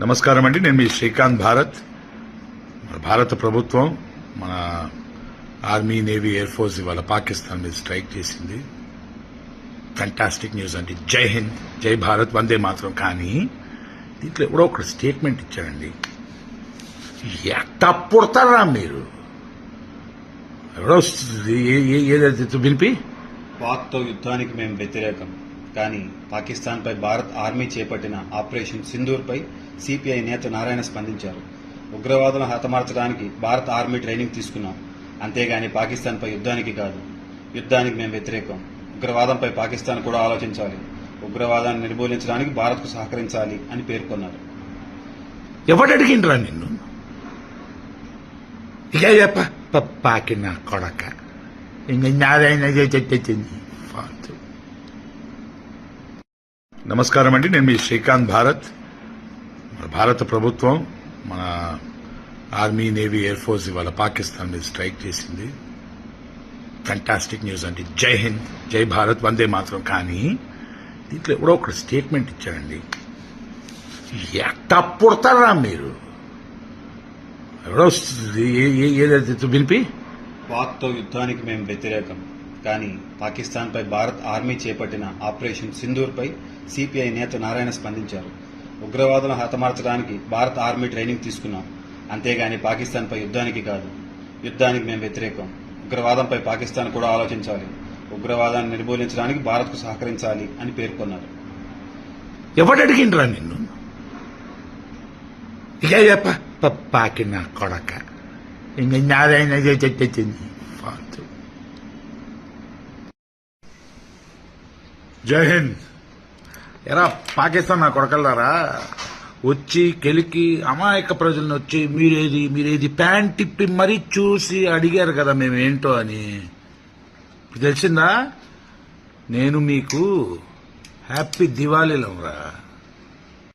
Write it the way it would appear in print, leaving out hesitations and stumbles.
నమస్కారం అండి. నేను మీ శ్రీకాంత్ భారత్. భారత ప్రభుత్వం మన ఆర్మీ, నేవీ, ఎయిర్ ఫోర్స్ ఇవాళ పాకిస్తాన్ మీద స్ట్రైక్ చేసింది. ఫ్యాంటాస్టిక్ న్యూస్ అండి. జై హింద్, జై భారత్, వందే మాత్రం. కానీ దీంట్లో ఎవడో ఒక స్టేట్మెంట్ ఇచ్చాడండి. ఎట్టా పుడతారా మీరు? ఎవడో ఏదైతే వినిపి పాక్తో యుద్ధానికి మేము వ్యతిరేకం, కానీ పాకిస్తాన్పై భారత్ ఆర్మీ చేపట్టిన ఆపరేషన్ సింధూర్పై సిపిఐ నేత నారాయణ స్పందించారు. ఉగ్రవాదులను హతమార్చడానికి భారత ఆర్మీ ట్రైనింగ్ తీసుకున్నాం, అంతేగాని పాకిస్తాన్పై యుద్ధానికి కాదు. యుద్ధానికి మేము వ్యతిరేకం. ఉగ్రవాదంపై పాకిస్తాన్ కూడా ఆలోచించాలి. ఉగ్రవాదాన్ని నిర్మూలించడానికి భారత్కు సహకరించాలి అని పేర్కొన్నారు. ఎవడడిగిండ్రా నిన్ను? పాకిన కొడక నమస్కారం అండి. నేను మీ శ్రీకాంత్ భారత్. భారత ప్రభుత్వం మన ఆర్మీ, నేవీ, ఎయిర్ ఫోర్స్ ఇవాళ పాకిస్తాన్ మీద స్ట్రైక్ చేసింది. ఫ్యాంటాస్టిక్ న్యూస్ అండి. జై హింద్, జై భారత్, వందే మాత్రం. కానీ దీంట్లో ఎవడో ఒక స్టేట్మెంట్ ఇచ్చాడండి. ఎట్టా పుడతారా మీరు? ఎవడో ఏదైతే వినిపి పాక్తో యుద్ధానికి మేము వ్యతిరేకం, కానీ పాకిస్తాన్పై భారత్ ఆర్మీ చేపట్టిన ఆపరేషన్ సింధూర్పై సిపిఐ నేత నారాయణ స్పందించారు. ఉగ్రవాదులను హతమార్చడానికి భారత ఆర్మీ ట్రైనింగ్ తీసుకున్నాం, అంతేగాని పాకిస్తాన్పై యుద్ధానికి కాదు. యుద్ధానికి మేము వ్యతిరేకం. ఉగ్రవాదంపై పాకిస్తాన్ కూడా ఆలోచించాలి. ఉగ్రవాదాన్ని నిర్మూలించడానికి భారత్కు సహకరించాలి అని పేర్కొన్నారు. ఎవడడిగిండ్రా నిన్ను? పాకిన కొడక జై హింద్. ఎరా పాకిస్తాన్ నా కొడకల్లారా, వచ్చి కెలికి అమాయక ప్రజలను వచ్చి మీరేది ప్యాంట్ తిప్పి మరీ చూసి అడిగారు కదా మేమేంటో అని. తెలిసిందా? నేను మీకు హ్యాపీ దివాళీలో రా.